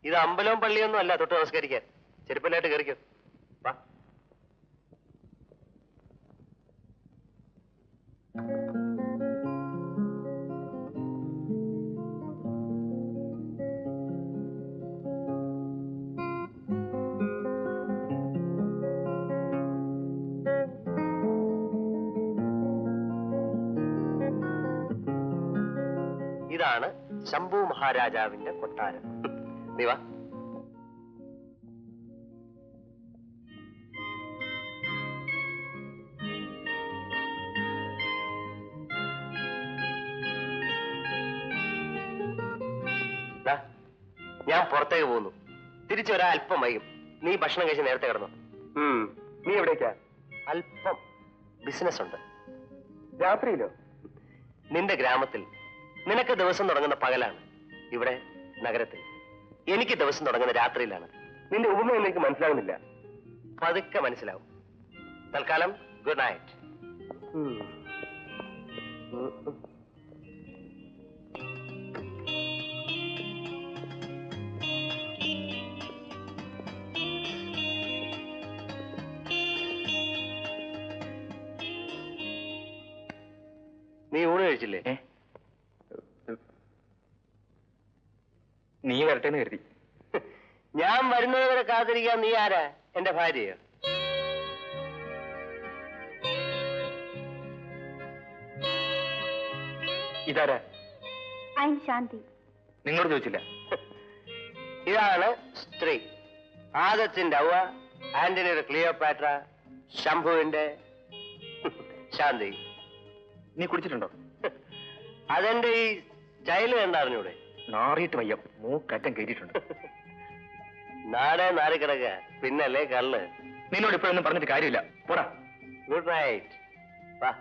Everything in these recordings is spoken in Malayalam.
ഇത് അമ്പലവും പള്ളിയൊന്നും അല്ല തൊട്ട് നമസ്കരിക്കാൻ. ചെരുപ്പല്ലായിട്ട് കയറിക്കോ. വാ. ഇതാണ് ശംഭു മഹാരാജാവിന്റെ കൊട്ടാരം. നീ വാ. ഞാൻ പുറത്തേക്ക് പോകുന്നു. തിരിച്ചു വരാൻ അല്പം വൈകും. നീ ഭക്ഷണം കഴിച്ച് നേരത്തെ കിടന്നു. നീ എവിടേക്കാ? അല്പം ബിസിനസ് ഉണ്ട്. രാത്രിയിലോ? നിന്റെ ഗ്രാമത്തിൽ നിനക്ക് ദിവസം തുടങ്ങുന്ന പകലാണ്. ഇവിടെ നഗരത്തിൽ എനിക്ക് ദിവസം തുടങ്ങുന്ന രാത്രിയിലാണ്. നിന്റെ ഉപമ എനിക്ക് മനസ്സിലാവുന്നില്ല. പതുക്കെ മനസ്സിലാവും. തൽക്കാലം ഗുഡ് നൈറ്റ്. നീ ഊണ് കഴിച്ചില്ലേ? നീ വരട്ടെന്ന് കരുതി. ഞാൻ വരുന്നത് വരെ കാത്തിരിക്കാൻ നീ ആരാ? എന്റെ ഭാര്യയോ? ഇതാരാ? ശാന്തി. നിങ്ങളോട് ചോദിച്ചില്ല? ഇതാണ് സ്ത്രീ. ആദത്തിന്റെ ഔവ, ആന്റണിയുടെ ക്ലിയോപാട്ര, ശംഭുവിന്റെ ശാന്തി. നീ കുടിച്ചിട്ടുണ്ടോ? അതെന്റെ ഈ സ്റ്റൈല് കണ്ടറിഞ്ഞൂടെ? നാറിയിട്ട് വയ്യ, മൂക്കറ്റം കയറ്റിയിട്ടുണ്ട്. നാടേ നാറിക്കിടക്ക, പിന്നല്ലേ കള്ള്. നിന്നോട് ഇപ്പോഴൊന്നും പറഞ്ഞിട്ട് കാര്യമില്ല, പോടാ. Good night. വാ.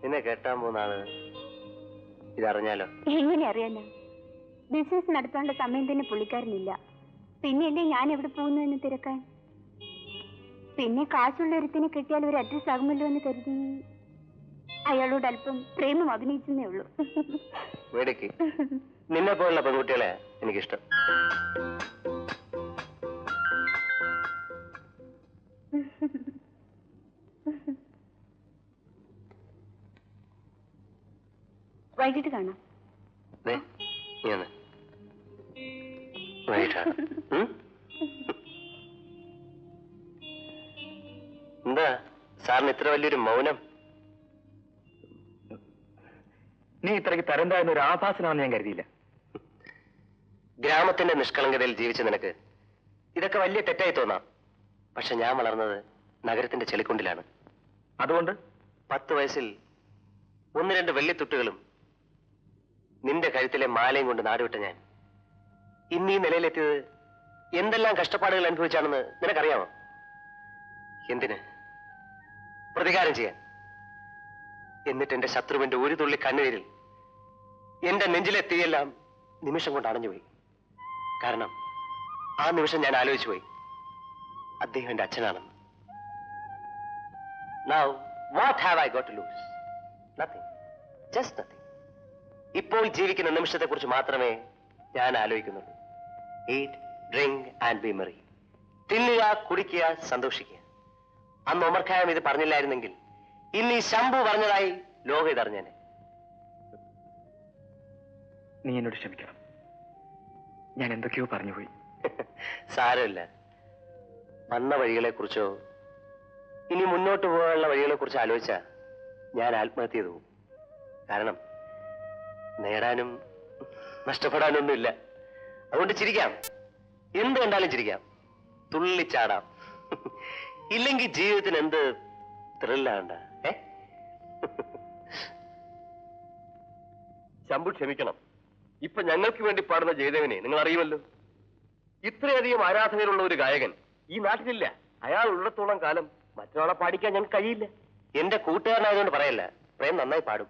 നിന്നെ കേട്ടാൻ പോകുന്ന ആള് ഇതറിഞ്ഞാലോ? എങ്ങനെ അറിയാലോ? ബിസിനസ് നടത്താനുള്ള സമയം തന്നെ പുള്ളിക്കാരനില്ല. പിന്നെയല്ലേ ഞാൻ എവിടെ പോകുന്നു എന്ന് തിരക്കാൻ. പിന്നെ കാശുള്ള ഒരുത്തിനെ കിട്ടിയാൽ ഒരു അഡ്രസ് ആകുമല്ലോ എന്ന് കരുതി അയാളോട് അല്പം പ്രേമം അഭിനയിച്ചെന്നേ ഉള്ളൂ. വേടിക്ക്. നിന്നെ പോലുള്ള പെൺകുട്ടികളെ എനിക്കിഷ്ടം. വൈകിട്ട് കാണാം. എന്താ സാറിന് ഇത്ര വലിയൊരു മൗനം? നീ ഇത്രയ്ക്ക് തരം താഴ്ന്ന ഒരു ആഭാസനാണെന്ന് ഞാൻ കരുതിയില്ല. ഗ്രാമത്തിന്റെ നിഷ്കളങ്കതയിൽ ജീവിച്ച നിനക്ക് ഇതൊക്കെ വലിയ തെറ്റായി തോന്നാം. പക്ഷെ ഞാൻ വളർന്നത് നഗരത്തിന്റെ ചെളിക്കുണ്ടിലാണ്. അതുകൊണ്ട് 10 വയസ്സിൽ 1-2 വെള്ളിത്തുട്ടുകളും നിന്റെ കഴുത്തിലെ മാലയും കൊണ്ട് നാടുവിട്ട ഞാൻ ഇന്ന് ഈ നിലയിലെത്തിയത് എന്തെല്ലാം കഷ്ടപ്പാടുകൾ അനുഭവിച്ചാണെന്ന് നിനക്കറിയാമോ? എന്തിന്? പ്രതികാരം ചെയ്യാൻ. എന്നിട്ട് എന്റെ ശത്രുവിന്റെ ഒരു തുള്ളി കണ്ണുനീരിൽ എന്റെ നെഞ്ചിലെ തീയെല്ലാം നിമിഷം കൊണ്ട് അണഞ്ഞുപോയി. കാരണം ആ നിമിഷം ഞാൻ ആലോചിച്ചു പോയി, അദ്ദേഹം എന്റെ അച്ഛനാണെന്ന്. Now, what have I got to lose? Nothing. Just nothing. ഇപ്പോൾ ജീവിക്കുന്ന നിമിഷത്തെ കുറിച്ച് മാത്രമേ ഞാൻ ആലോചിക്കുന്നുള്ളൂ. Eat, drink and be merry. തിന്നുക, കുടിക്കുക, സന്തോഷിക്കുക. അന്ന് ഒമർ ഖായം ഇത് പറഞ്ഞില്ലായിരുന്നെങ്കിൽ ഇന്ന് ഈ ശംഭു പറഞ്ഞതായി ലോകം ഇതറിഞ്ഞേനെ. നീ എന്നോട് ക്ഷമിക്കണം, ഞാൻ എന്തൊക്കെയോ പറഞ്ഞുപോയി. സാരമില്ല. വന്ന വഴികളെ കുറിച്ചോ ഇനി മുന്നോട്ട് പോകാനുള്ള വഴികളെ കുറിച്ച് ആലോചിച്ചാ ഞാൻ ആത്മഹത്യ ചെയ്തു പോകും. കാരണം നേടാനും നഷ്ടപ്പെടാനൊന്നുമില്ല. അതുകൊണ്ട് ചിരിക്കാം, എന്ത് കണ്ടാലും ചിരിക്കാം, തുള്ളിച്ചാടാം. ഇല്ലെങ്കിൽ ജീവിതത്തിന് എന്ത് ത്രില്ലാണ്ട. ശംഭു ക്ഷമിക്കണം. ഇപ്പൊ ഞങ്ങൾക്ക് വേണ്ടി പാടുന്ന ജയദേവനെ നിങ്ങൾ അറിയുമല്ലോ. ഇത്രയധികം ആരാധകരുള്ള ഒരു ഗായകൻ ഈ നാട്ടിലില്ല. അയാൾ ഉള്ളത്തോളം കാലം മറ്റൊരാളെ പാടിക്കാൻ ഞങ്ങൾക്ക് കഴിയില്ല. എന്റെ കൂട്ടുകാരനായതുകൊണ്ട് പറയല്ല, പ്രേം നന്നായി പാടും.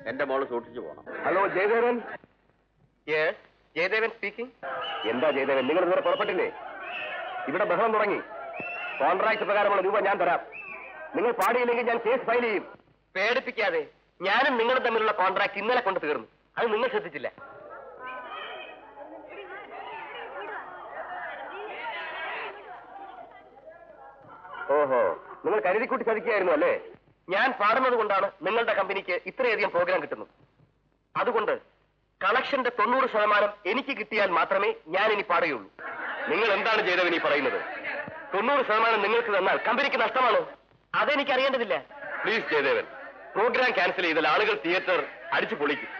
എന്റെ മോള് സൂക്ഷിച്ചു പോകണം. ഹലോ ജയദേവൻ. ജയദേവൻ സ്പീക്കിംഗ്. എന്താ ജയദേവൻ, നിങ്ങൾ ഇതുവരെ പുറപ്പെട്ടില്ലേ? ഇവിടെ ബഹളം തുടങ്ങി. കോൺട്രാക്ട് പ്രകാരമുള്ള രൂപ ഞാൻ തരാം. നിങ്ങൾ പാടിയില്ലെങ്കിൽ ഞാൻ കേസ് ഫയൽ ചെയ്യും. പേടിപ്പിക്കാതെ. ഞാനും നിങ്ങളും തമ്മിലുള്ള കോൺട്രാക്ട് ഇന്നലെ കൊണ്ട് തീർന്നു. അത് നിങ്ങൾ ശ്രദ്ധിച്ചില്ല. ഓഹോ, നിങ്ങൾ കരുതിക്കൂട്ടി ചതിക്കുകയായിരുന്നു അല്ലേ? ഞാൻ പാടുന്നത് കൊണ്ടാണ് നിങ്ങളുടെ കമ്പനിക്ക് ഇത്രയധികം പ്രോഗ്രാം കിട്ടുന്നത്. അതുകൊണ്ട് കളക്ഷന്റെ 90% എനിക്ക് കിട്ടിയാൽ മാത്രമേ ഞാൻ ഇനി പാടുകയുള്ളൂ. നിങ്ങൾ എന്താണ് ജയദേവൻ ഈ പറയുന്നത്? 90% നിങ്ങൾക്ക് തന്നാൽ കമ്പനിക്ക് നഷ്ടമാണോ? അതെനിക്ക് അറിയേണ്ടതില്ല. പ്ലീസ് ജയദേവൻ, പ്രോഗ്രാം ക്യാൻസൽ ചെയ്താൽ ആളുകൾ തിയേറ്റർ അടിച്ചു പൊളിക്കും.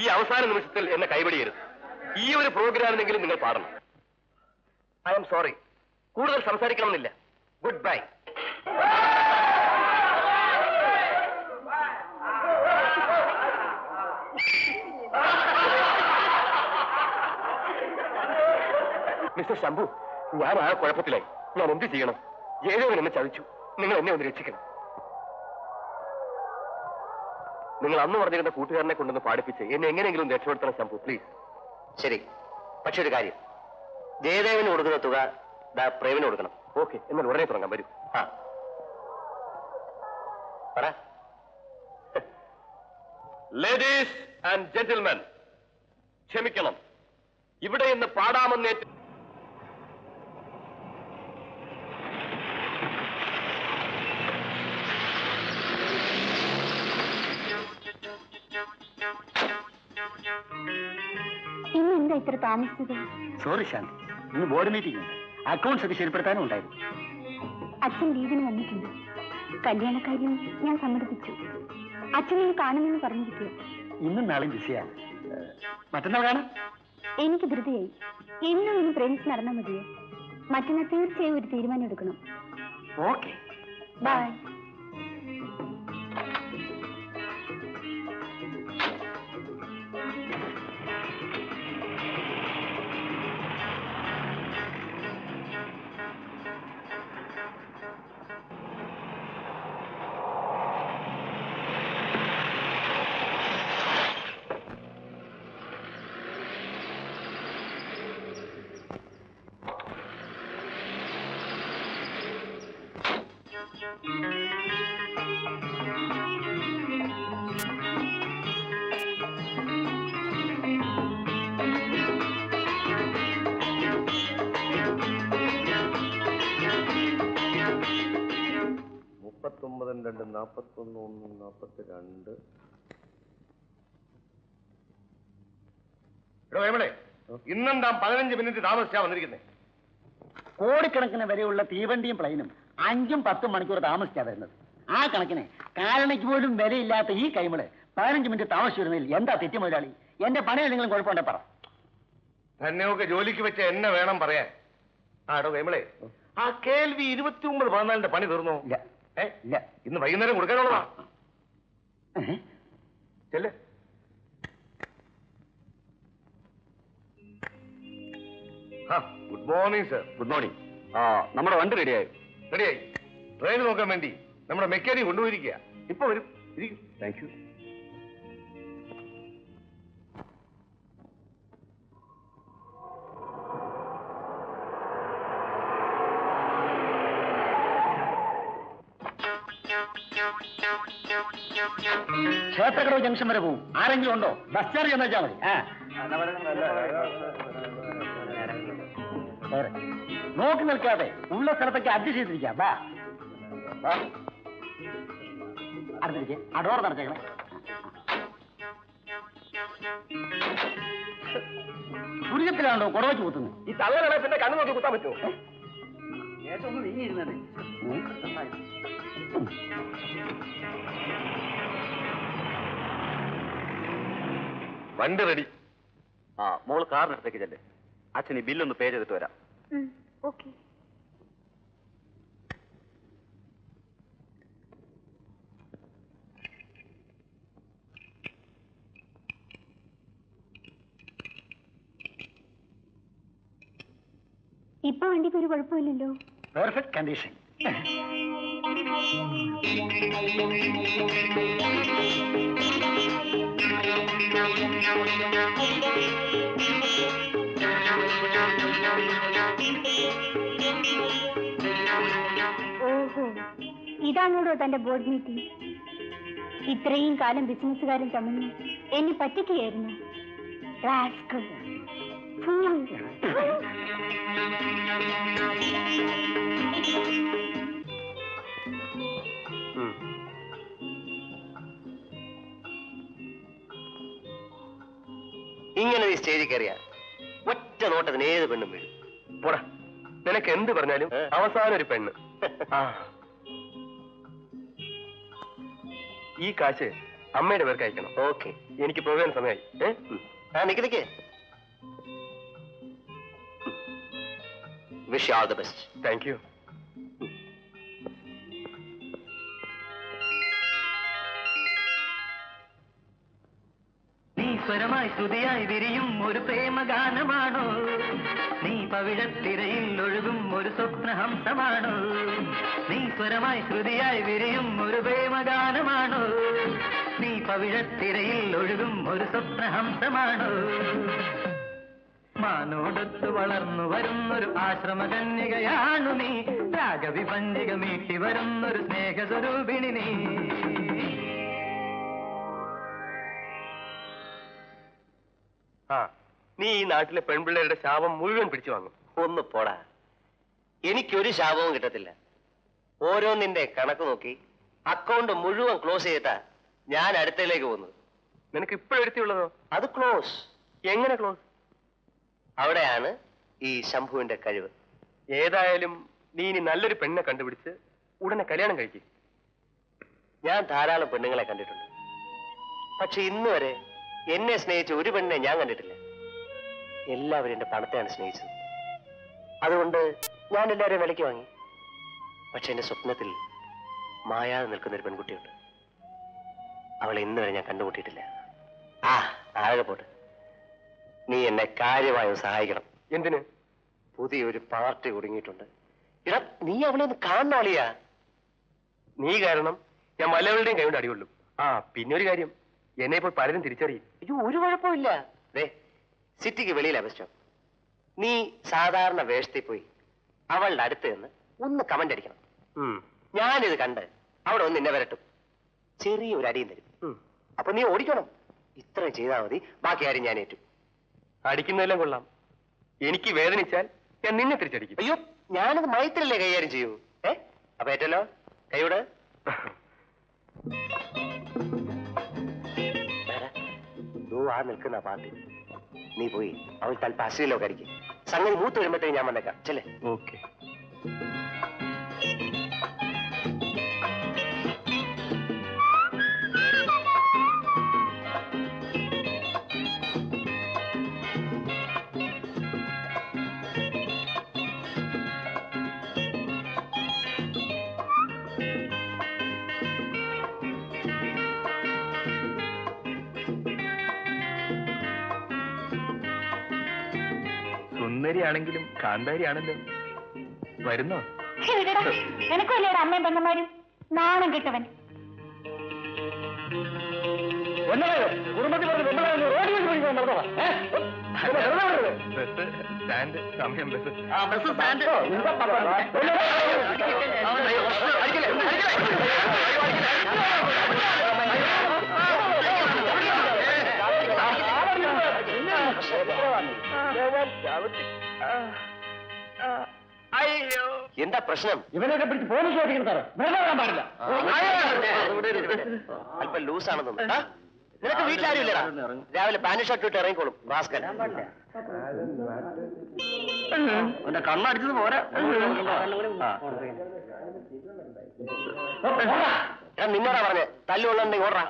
ഈ അവസാന നിമിഷത്തിൽ എന്നെ കൈവടിയരുത്. ഈ ഒരു പ്രോഗ്രാമിനെങ്കിലും നിങ്ങൾ പാടണം. ഐ എം സോറി, കൂടുതൽ സംസാരിക്കണമെന്നില്ല. Good bye. മിസ്റ്റർ ശംഭു, ഞാൻ ആ കുഴപ്പത്തിലായി. ഞാൻ എന്ത് ചെയ്യണം? ജയദേവൻ എന്നെ ചതിച്ചു. നിങ്ങൾ എന്നെ ഒന്ന് രക്ഷിക്കണം. നിങ്ങൾ അന്ന് പറഞ്ഞിരുന്ന കൂട്ടുകാരനെ കൊണ്ടൊന്ന് പാടിപ്പിച്ച് എന്നെ എങ്ങനെയെങ്കിലും രക്ഷപ്പെടുത്തണം ശംഭു, പ്ലീസ്. ശരി, പക്ഷെ ഒരു കാര്യം, ജയദേവന് കൊടുക്കുന്ന തുക പ്രേമിന് കൊടുക്കണം. ഓക്കെ, എന്നാൽ ഉടനെ തുടങ്ങാം. വരൂ. ആ പറ. ലേഡീസ് ആൻഡ് ജെന്റിൽമെൻ, ക്ഷമിക്കണം, ഇവിടെ ഇന്ന് പാടാമെന്നേറ്റ് ഇന്നെന്താ ഇത്ര താമസിച്ചത്? സോറി ശാന്തി, ഇന്ന് ബോർഡ് മീറ്റിംഗ് ഉണ്ട്. അക്കൗണ്ട്സ് ഒക്കെ ശരിപ്പെടുത്താനും ഉണ്ടായിരുന്നു. അച്ഛൻ ലീവിന് വന്നിട്ടുണ്ട്. കല്യാണക്കാര്യം ഞാൻ സമ്മതിപ്പിച്ചു. അച്ഛനെ കാണുമെന്ന് പറഞ്ഞിരിക്കുക. ഇന്നും നാളെയും ബിസിയാണ്. മറ്റന്നാൾ കാണാം. എനിക്ക് ധൃതിയായി. എന്നും ഇന്ന് പ്രേമിച്ച് നടന്നാൽ മതിയോ? മറ്റന്നാൾ തീർച്ചയായും ഒരു തീരുമാനം എടുക്കണം. Okay, bye. ഇന്നെന്താ 15 മിനിറ്റ് താമസിച്ചാ വന്നിരിക്കുന്നത്? കോടിക്കണക്കിന് വരെയുള്ള തീവണ്ടിയും പ്ലെയിനും 5-10 മണിക്കൂർ താമസിച്ചാ വരുന്നത്. ആ കണക്കിന് കാലണയ്ക്ക് പോലും വിലയില്ലാത്ത ഈ കൈമള് 15 മിനിറ്റ് താമസിച്ചു വരുന്നതിൽ എന്താ തെറ്റ് മുതലാളി? എന്റെ പണി എന്തെങ്കിലും കുഴപ്പമുണ്ടെ പറ. തന്നെയൊക്കെ ജോലിക്ക് വെച്ച എന്നെ വേണം പറയാൻ. ആടോ കൈമളെ, ആ കേൾവി 29-14 പണി തീർന്നോ? ഇല്ല. ഇല്ല, ഇന്ന് വൈകുന്നേരം കൊടുക്കാനുള്ളതാ. ചെല്ലേ. Good morning sir. Good morning. നമ്മുടെ വണ്ടി റെഡിയായി. റെഡിയായി. ട്രെയിൻ നോക്കാൻ വേണ്ടി നമ്മുടെ മെക്കാനിക് കൊണ്ടുപോയിരിക്കുക. ഇപ്പൊ വരും. ഇരിക്കും. Thank you. ക്ഷേത്രക്കടവ് ജംഗ്ഷൻ വരെ പോവും. ആരെങ്കിലും ഉണ്ടോ? ബസ് ചാർജ് എന്ന് വെച്ചാൽ മതി. നോക്കി നിൽക്കാതെ ഉള്ള സ്ഥലത്തൊക്കെ അഡ്ജസ്റ്റ് ചെയ്തിരിക്കാം. വാ, അടുത്തിരിക്കെ. ആ ഡോർ നടച്ചേക്കണേ. പുരികത്തിലാണോ കുടവച്ച് കുത്തുന്നത്? ഈ തള്ളകളെ പിന്നെ കണ്ണു നോക്കി കുത്താൻ പറ്റുമോ? ഏറ്റവും നീങ്ങിയിരുന്നത് വണ്ടി റെഡി. മോള് കാറിനടുത്തേക്ക് ചെല്ലേ. അച്ഛൻ ഈ ബില്ലൊന്ന് പേ ചെയ്തിട്ട് വരാം. ഓക്കെ. ഇപ്പൊ വണ്ടിക്ക് ഒരു കുഴപ്പമില്ലല്ലോ. Perfect condition. ഓഹോ, ഇതാണോടോ തന്റെ ബോർഡ് മീറ്റിംഗ്? ഇത്രയും കാലം ബിസിനസ്സുകാരും തമ്മിൽ എന്നെ പറ്റിക്കുകയായിരുന്നു. റാസ്കൽ. ഫൂൾ. ഇങ്ങനെ നീ സ്റ്റേജിൽ കയറിയ ഒറ്റ നോട്ടത്തിന് ഏത് പെണ്ണും വീഴും. പോടാ, നിനക്ക് എന്ത് പറഞ്ഞാലും അവസാനം ഒരു പെണ്ണ്. ഈ കാശ് അമ്മയുടെ പേർക്ക് അയക്കണം. ഓക്കെ, എനിക്ക് പോകാൻ സമയമായി. Nick wish you all the best. Thank you. സ്വരമായി ശ്രുതിയായി വിരിയും ഒരു പ്രേമഗാനമാണോ? നീ പവിഴത്തിരയിൽ ഒഴുകും ഒരു സ്വപ്നഹംസമാണോ? നീ സ്വരമായി ശ്രുതിയായി വിരിയും ഒരു പ്രേമഗാനമാണോ? നീ പവിഴത്തിരയിൽ ഒഴുകും ഒരു സ്വപ്നഹംസമാണോ? മാനോടൊത്തു വളർന്നു വരുന്നൊരു ആശ്രമകന്യകയാണു നീ. രാഗവിഭഞ്ജിക മീട്ടി വരുന്നൊരു സ്നേഹസ്വരൂപിണി നീ. നീ ഈ നാട്ടിലെ പെൺപിള്ളേരുടെ ശാപം മുഴുവൻ പിടിച്ചു വാങ്ങും. ഒന്ന് പോടാ, എനിക്കൊരു ശാപവും കിട്ടത്തില്ല. ഓരോന്നിന്റെ കണക്ക് നോക്കി അക്കൗണ്ട് മുഴുവൻ ക്ലോസ് ചെയ്തിട്ടാ ഞാൻ അടുത്തയിലേക്ക് പോകുന്നത്. നിനക്ക് ഇപ്പോഴെടുത്തിയുള്ളതോ? അത് ക്ലോസ്. എങ്ങനെ ക്ലോസ്? അവിടെയാണ് ഈ ശംഭുവിന്റെ കഴിവ്. ഏതായാലും നീ ഇനി നല്ലൊരു പെണ്ണെ കണ്ടുപിടിച്ച് ഉടനെ കല്യാണം കഴിക്കും. ഞാൻ ധാരാളം പെണ്ണുങ്ങളെ കണ്ടിട്ടുണ്ട്. പക്ഷെ ഇന്ന് വരെ എന്നെ സ്നേഹിച്ച ഒരു പെണ്ണിനെ ഞാൻ കണ്ടിട്ടില്ല. എല്ലാവരും എന്റെ പണത്തെയാണ് സ്നേഹിച്ചത്. അതുകൊണ്ട് ഞാൻ എല്ലാവരെയും വിലയ്ക്ക് വാങ്ങി. പക്ഷെ എന്റെ സ്വപ്നത്തിൽ മായാതെ നിൽക്കുന്ന ഒരു പെൺകുട്ടിയുണ്ട്. അവളെ ഇന്ന് വരെ ഞാൻ കണ്ടുമുട്ടിയിട്ടില്ല. ആകെ പോട്ട്, നീ എന്നെ കാര്യമായി സഹായിക്കണം. എന്തിന്? പുതിയൊരു പാർട്ടി കുടുങ്ങിയിട്ടുണ്ട്. ഇടാ, നീ അവളെ ഒന്ന് കാണാളിയാ. നീ കാരണം ഞാൻ മലയാളിയുടെയും കൈകൊണ്ട് അടികൊള്ളും. പിന്നെ ഒരു കാര്യം, എന്നെ ഇപ്പോൾ പലരും തിരിച്ചറിയും. അയ്യോ, ഒരു കുഴപ്പമില്ല. സിറ്റിക്ക് വെളിയിലാ ബസ് സ്റ്റോപ്പ്. നീ സാധാരണ വേഷത്തിൽ പോയി അവളുടെ അടുത്ത് നിന്ന് ഒന്ന് കമന്റ് അടിക്കണം. ഞാനിത് കണ്ട് അവിടെ ഒന്ന് എന്നെ വരട്ടും, ചെറിയൊരു അടിയും തരും. അപ്പൊ നീ ഓടിക്കണം. ഇത്രയും ചെയ്താൽ മതി, ബാക്കി കാര്യം ഞാൻ ഏറ്റു. അടിക്കുന്നതെല്ലാം കൊള്ളാം. എനിക്ക് വേദനിച്ചാൽ ഞാൻ നിന്നെ തിരിച്ചടിക്കും. അയ്യോ, ഞാനത് മയത്തിലല്ലേ കൈകാര്യം ചെയ്യൂ. അപ്പൊ ഏറ്റല്ലോ, കൈയോട്. നിൽക്കുന്ന പാർട്ടി നീ പോയി അവൾ തൽപ്പം അശ്ലീലോ കടിക്കും. സംഗതി മൂത്ത് വരുമ്പോഴത്തേക്ക് ഞാൻ വന്നേക്കാം. ചെല്ലേ. ഓക്കെ. സുന്ദരിയാണെങ്കിലും കാന്താരിയാണല്ലോ. വരുന്നോ? എനക്കല്ലേ അമ്മയും പെങ്ങന്മാരും. നാണം കിട്ടവൻ. ബസ് സ്റ്റാൻഡ് സമയം. എന്താ പ്രശ്നം? ഇവനൊക്കെ പിടിച്ച് പോലീസ് ഓടിക്കണം സാറ്. വെറുതെ വരാൻ പാടില്ല. അല്പം ലൂസാണെന്ന് തോന്നുന്നു. നിനക്ക് വീട്ടിലാരും ഇല്ലടാ. രാവിലെ പാന്റ് ഷർട്ട് ഇട്ട് ഇറങ്ങിക്കോളും. റാസ്കൽ. എന്റെ കണ്ണടിച്ചത് പോരാ. നിന്നോടാ പറഞ്ഞ് തല്ലുകൊള്ളുണ്ടെങ്കിൽ ഓടാ.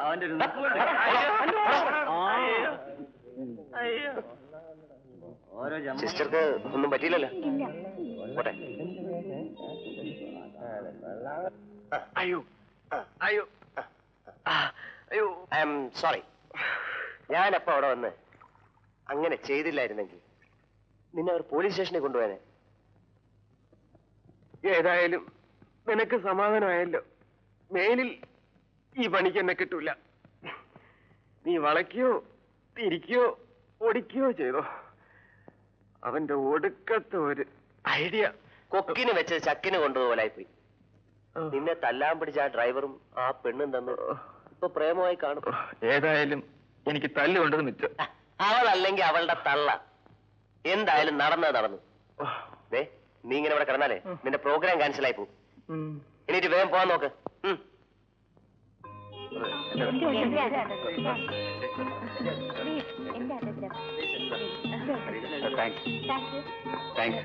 സിസ്റ്റർക്ക് ഒന്നും പറ്റിയില്ലല്ലോ. പോട്ടെ. അയ്യോ അയ്യോ അയ്യോ, ഐ എം സോറി. ഞാനപ്പോ അവിടെ വന്ന് അങ്ങനെ ചെയ്തില്ലായിരുന്നെങ്കിൽ നിന്നെ അവർ പോലീസ് സ്റ്റേഷനിൽ കൊണ്ടുപോയാനെ. ഏതായാലും നിനക്ക് സമാധാനമായല്ലോ. മേലിൽ ഈ പണിക്ക് എന്നെ കിട്ടൂല. നീ വളയ്ക്കോ തിരിക്കോ ഓടിക്കോ ചെയ്തോ. അവന്റെ ഒടുക്കത്തെ ഒരു ഐഡിയ. കൊക്കിന് വെച്ചത് ചക്കിന് കൊണ്ടുപോലായി പോയി. നിന്നെ തല്ലാൻ പിടിച്ച ആ ഡ്രൈവറും ആ പെണ്ണും തന്നു ഇപ്പൊ പ്രേമമായി കാണും. ഏതായാലും എനിക്ക് തല്ലുകൊണ്ടത് മിച്ചം. അവളല്ലെങ്കിൽ അവളുടെ തള്ള. എന്തായാലും നടന്നത് നടന്നു. നീ ഇങ്ങനെ ഇവിടെ കിടന്നാലേ നിന്റെ പ്രോഗ്രാം ക്യാൻസൽ ആയി പോകും. എന്നിട്ട് വേഗം പോവാൻ നോക്ക്. Thank you.